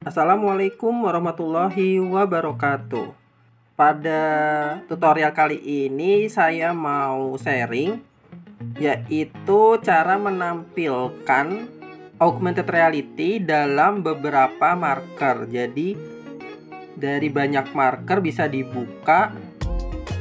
Assalamualaikum warahmatullahi wabarakatuh. Pada tutorial kali ini saya mau sharing, yaitu cara menampilkan augmented reality dalam beberapa marker. Jadi dari banyak marker bisa dibuka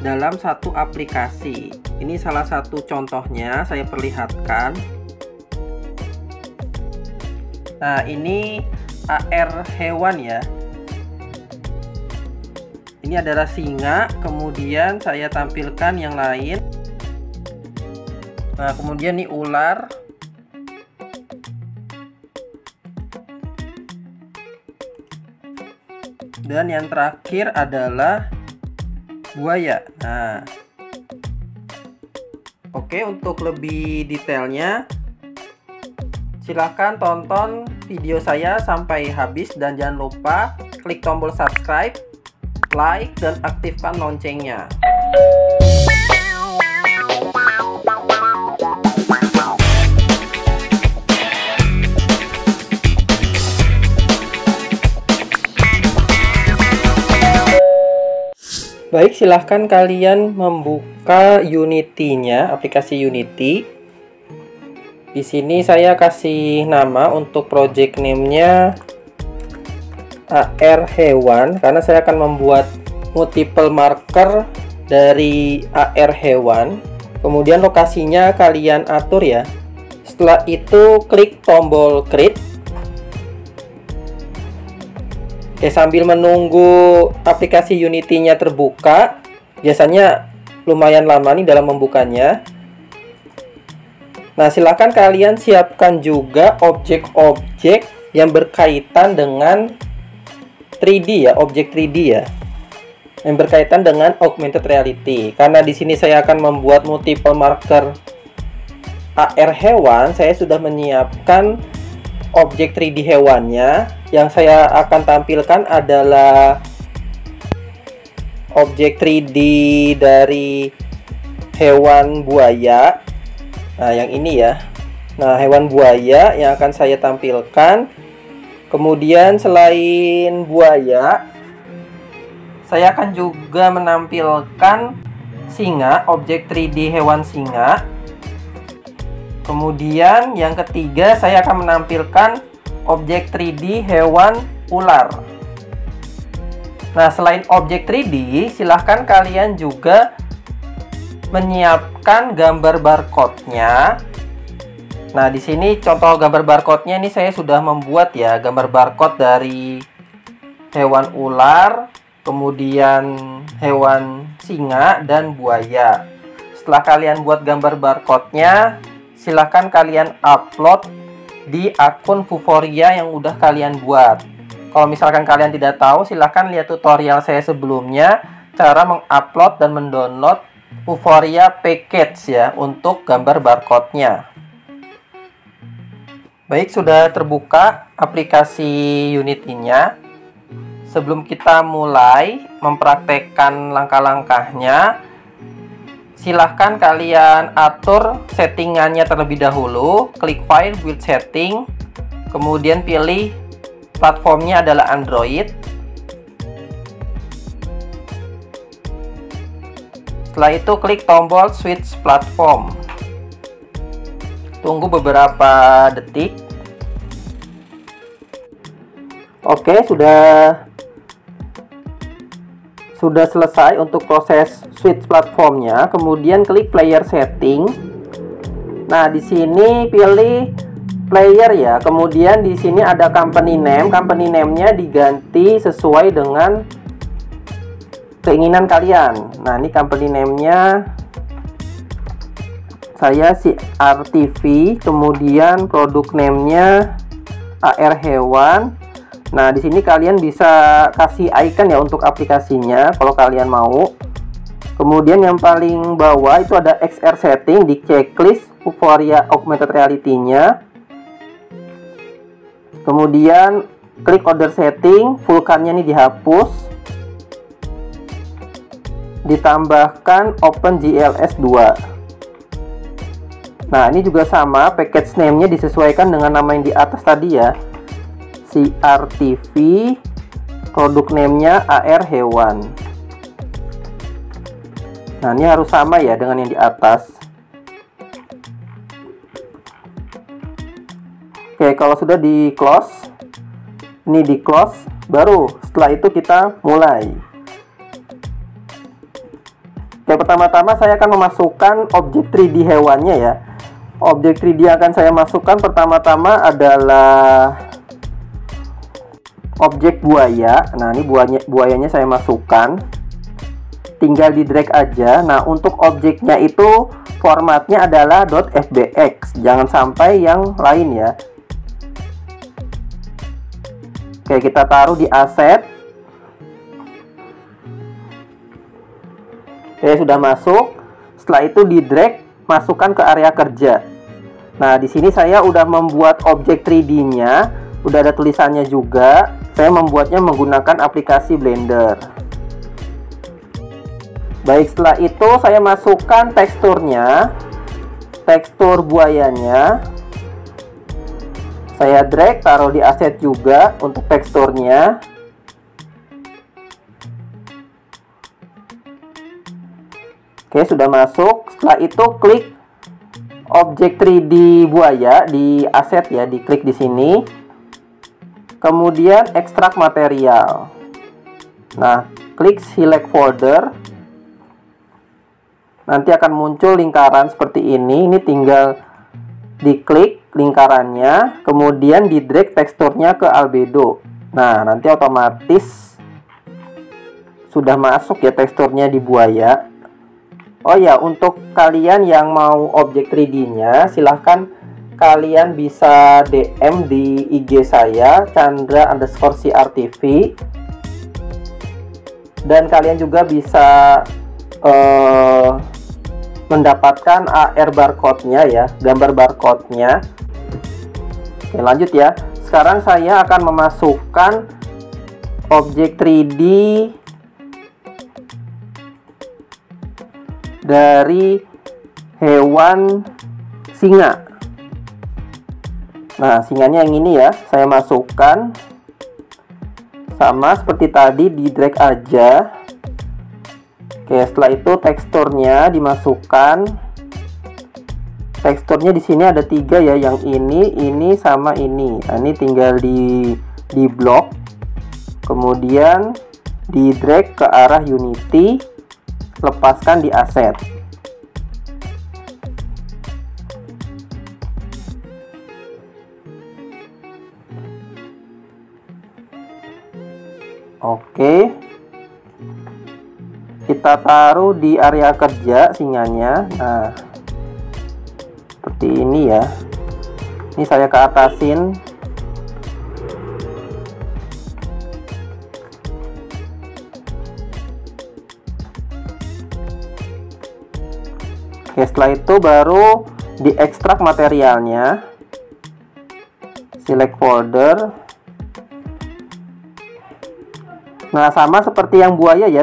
dalam satu aplikasi. Ini salah satu contohnya, saya perlihatkan. Nah, ini AR hewan ya. Ini adalah singa, kemudian saya tampilkan yang lain. Nah, kemudian ini ular. Dan yang terakhir adalah buaya. Nah, oke, untuk lebih detailnya silahkan tonton video saya sampai habis dan jangan lupa klik tombol subscribe, like, dan aktifkan loncengnya. Baik, silahkan kalian membuka Unity-nya, aplikasi Unity. Di sini saya kasih nama untuk project name-nya AR hewan, karena saya akan membuat multiple marker dari AR hewan. Kemudian lokasinya kalian atur ya. Setelah itu klik tombol create. Oke, sambil menunggu aplikasi Unity-nya terbuka, biasanya lumayan lama nih dalam membukanya. Nah, silakan kalian siapkan juga objek-objek yang berkaitan dengan 3D ya, objek 3D ya, yang berkaitan dengan augmented reality. Karena di sini saya akan membuat multiple marker AR hewan, saya sudah menyiapkan objek 3D hewannya. Yang saya akan tampilkan adalah objek 3D dari hewan buaya. Nah, yang ini ya. Nah, hewan buaya yang akan saya tampilkan. Kemudian selain buaya, saya akan juga menampilkan singa, objek 3D hewan singa. Kemudian yang ketiga, saya akan menampilkan objek 3D hewan ular. Nah, selain objek 3D, silahkan kalian juga menyiapkan gambar barcode-nya. Nah, di sini contoh gambar barcode-nya ini saya sudah membuat ya, gambar barcode dari hewan ular, kemudian hewan singa dan buaya. Setelah kalian buat gambar barcode-nya, silahkan kalian upload di akun Vuforia yang udah kalian buat. Kalau misalkan kalian tidak tahu, silahkan lihat tutorial saya sebelumnya, cara mengupload dan mendownload Vuforia Package ya untuk gambar barcode-nya. Baik, sudah terbuka aplikasi Unity-nya. Sebelum kita mulai mempraktekkan langkah-langkahnya, silahkan kalian atur settingannya terlebih dahulu. Klik File, Build Setting, kemudian pilih platformnya adalah Android. Setelah itu klik tombol Switch Platform. Tunggu beberapa detik. Oke, sudah selesai untuk proses switch platformnya. Kemudian klik player setting. Nah, di sini pilih player ya. Kemudian di sini ada company name. Company name-nya diganti sesuai dengan keinginan kalian. Nah, ini company name-nya saya CRTV, kemudian produk name-nya AR hewan. Nah, di sini kalian bisa kasih icon ya untuk aplikasinya kalau kalian mau. Kemudian yang paling bawah itu ada XR setting, di checklist Vuforia augmented reality-nya. Kemudian klik order setting, vulkannya ini dihapus. Ditambahkan OpenGLS 2. Nah, ini juga sama, package name-nya disesuaikan dengan nama yang di atas tadi ya. CRTV, produk name-nya AR hewan. Nah, ini harus sama ya dengan yang di atas. Oke, kalau sudah di close, ini di close, baru setelah itu kita mulai. Oke, pertama-tama saya akan memasukkan objek 3D hewannya ya. Objek 3D yang akan saya masukkan pertama-tama adalah objek buaya. Nah, ini buayanya saya masukkan. Tinggal di drag aja. Nah, untuk objeknya itu formatnya adalah .fbx. Jangan sampai yang lain ya. Oke, kita taruh di aset. Oke, sudah masuk. Setelah itu di drag, masukkan ke area kerja. Nah, di sini saya udah membuat objek 3D-nya, udah ada tulisannya juga. Saya membuatnya menggunakan aplikasi Blender. Baik, setelah itu saya masukkan teksturnya, tekstur buayanya. Saya drag, taruh di aset juga untuk teksturnya. Oke, sudah masuk. Setelah itu klik objek 3D buaya di aset ya, diklik di sini. Kemudian ekstrak material. Nah, klik select folder. Nanti akan muncul lingkaran seperti ini. Ini tinggal diklik lingkarannya, kemudian di drag teksturnya ke albedo. Nah, nanti otomatis sudah masuk ya teksturnya di buaya. Oh ya, untuk kalian yang mau objek 3D-nya, silahkan kalian bisa DM di IG saya, Chandra_CRTV. Dan kalian juga bisa mendapatkan AR barcode-nya ya, gambar barcode-nya. Oke, lanjut ya. Sekarang saya akan memasukkan objek 3D dari hewan singa. Nah, singanya yang ini ya, saya masukkan. Sama seperti tadi, di drag aja. Oke, setelah itu teksturnya dimasukkan. Teksturnya di sini ada 3 ya, yang ini sama ini. Nah, ini tinggal di blok. Kemudian di drag ke arah Unity, lepaskan di aset. Oke. Kita taruh di area kerja singanya. Nah, seperti ini ya. Ini saya ke atasin. Oke, setelah itu baru diekstrak materialnya. Select folder. Nah, sama seperti yang buaya ya.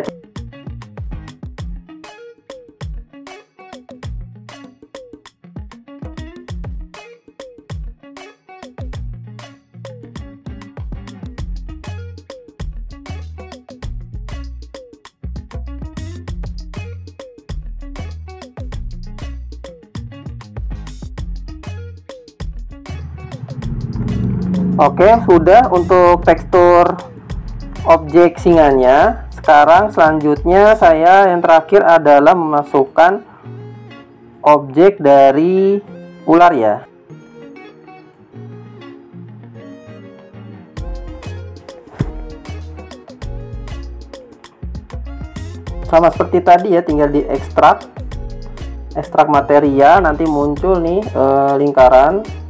Oke, sudah untuk tekstur objek singanya. Sekarang selanjutnya saya yang terakhir adalah memasukkan objek dari ular ya. Sama seperti tadi ya, tinggal diekstrak. Ekstrak material, nanti muncul nih lingkaran.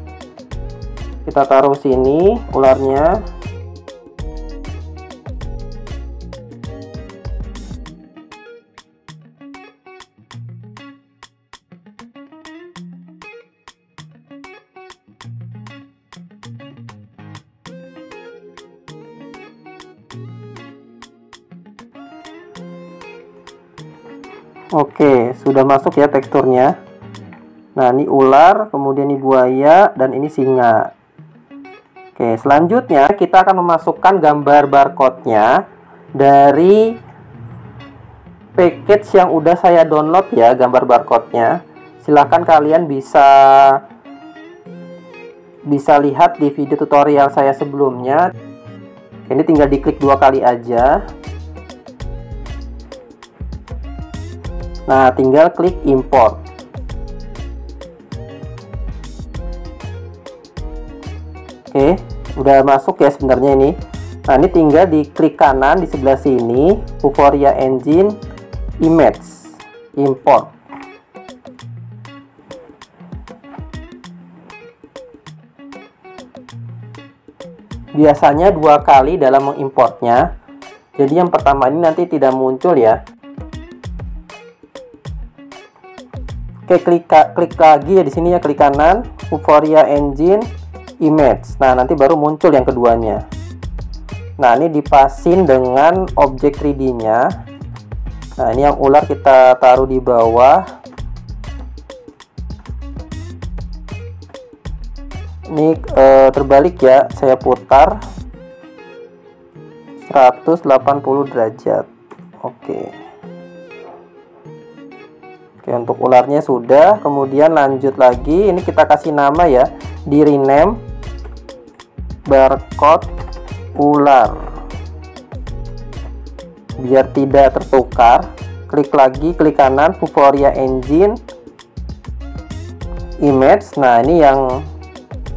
Kita taruh sini ularnya. Oke, sudah masuk ya teksturnya. Nah, ini ular, kemudian ini buaya, dan ini singa. Oke, Oke, selanjutnya kita akan memasukkan gambar barcode-nya dari package yang udah saya download ya, gambar barcode-nya. Silahkan kalian bisa lihat di video tutorial saya sebelumnya. Ini tinggal diklik 2 kali aja. Nah, tinggal klik import. Oke, udah masuk ya sebenarnya ini. Nah, ini tinggal diklik kanan di sebelah sini, Vuforia Engine Image Import. Biasanya 2 kali dalam mengimportnya. Jadi yang pertama ini nanti tidak muncul ya. Oke, klik lagi ya di sini ya, klik kanan, Vuforia Engine Image. Nah, nanti baru muncul yang keduanya. Nah, ini dipasin dengan objek 3D-nya. Nah, ini yang ular kita taruh di bawah. Ini terbalik ya, saya putar 180 derajat. Oke. Oke, untuk ularnya sudah. Kemudian lanjut lagi, ini kita kasih nama ya, di rename barcode ular biar tidak tertukar. Klik lagi, klik kanan, Vuforia Engine Image. Nah, ini yang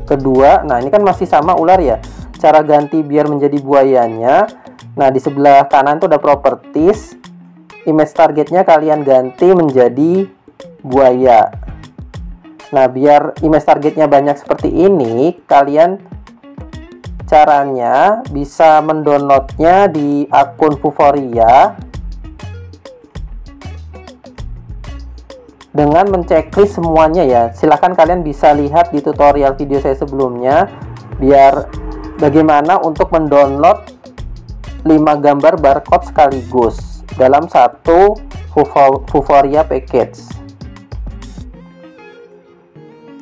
kedua. Nah, ini kan masih sama ular ya. Cara ganti biar menjadi buayanya. Nah, di sebelah kanan tuh ada properties. Image targetnya kalian ganti menjadi buaya. Nah, biar image targetnya banyak seperti ini, kalian caranya bisa mendownloadnya di akun Vuforia dengan menceklis semuanya ya. Silahkan kalian bisa lihat di tutorial video saya sebelumnya biar bagaimana untuk mendownload 5 gambar barcode sekaligus dalam satu Vuforia package.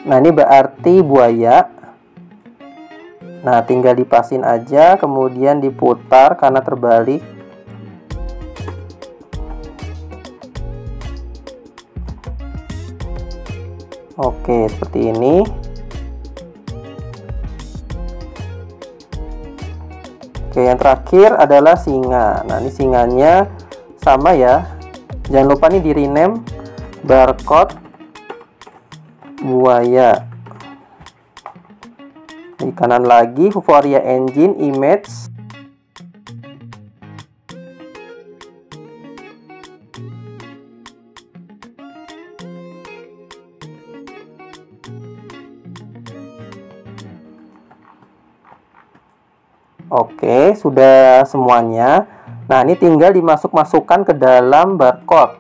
Nah, ini berarti buaya. Nah, tinggal dipasin aja, kemudian diputar karena terbalik. Oke, seperti ini. Oke, yang terakhir adalah singa. Nah, ini singanya sama ya. Jangan lupa nih di rename barcode buaya. Di kanan lagi, Vuforia Engine Image. Oke, sudah semuanya. Nah, ini tinggal dimasukkan ke dalam barcode.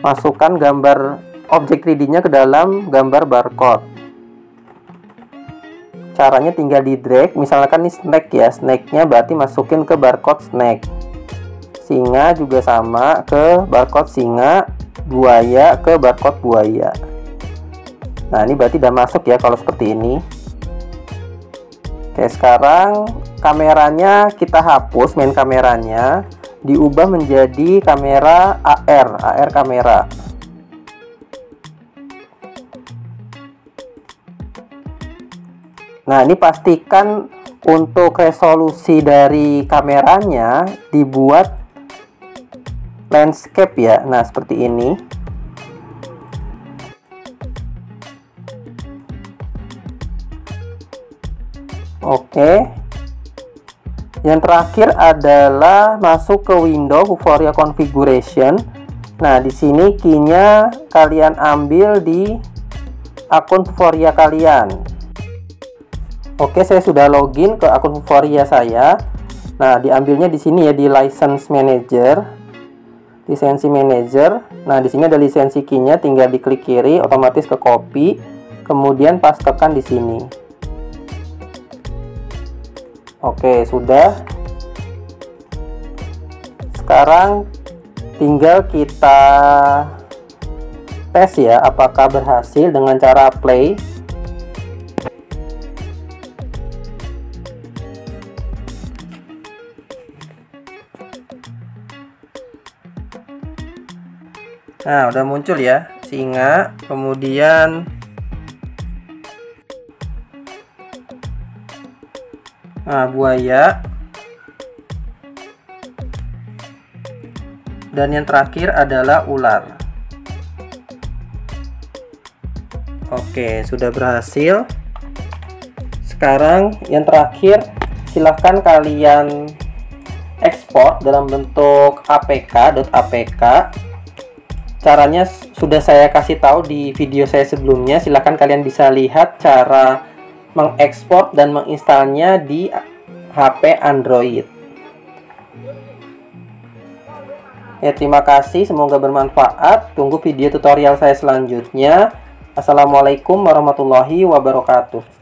Masukkan gambar objek 3D-nya ke dalam gambar barcode. Caranya tinggal di drag. Misalkan ini snake ya, snake-nya berarti masukin ke barcode snake. Singa juga sama, ke barcode singa. Buaya ke barcode buaya. Nah, ini berarti udah masuk ya kalau seperti ini. Oke, sekarang kameranya kita hapus, main kameranya diubah menjadi kamera AR kamera. Nah, ini pastikan untuk resolusi dari kameranya dibuat landscape ya. Nah, seperti ini. Oke. Yang terakhir adalah masuk ke window Vuforia Configuration. Nah, di sini key-nya kalian ambil di akun Vuforia kalian. Oke, saya sudah login ke akun Vuforia saya. Nah, diambilnya di sini ya, di License Manager, lisensi manager. Nah, di sini ada lisensi key-nya, tinggal diklik kiri, otomatis ke copy, kemudian pastekan di sini. Oke, sudah. Sekarang tinggal kita tes ya, apakah berhasil dengan cara play. Nah, udah muncul ya, singa, kemudian buaya, dan yang terakhir adalah ular. Oke, sudah berhasil. Sekarang yang terakhir, silahkan kalian ekspor dalam bentuk apk.apk. Caranya sudah saya kasih tahu di video saya sebelumnya. Silahkan kalian bisa lihat cara mengekspor dan menginstalnya di HP Android. Ya, terima kasih, semoga bermanfaat. Tunggu video tutorial saya selanjutnya. Assalamualaikum warahmatullahi wabarakatuh.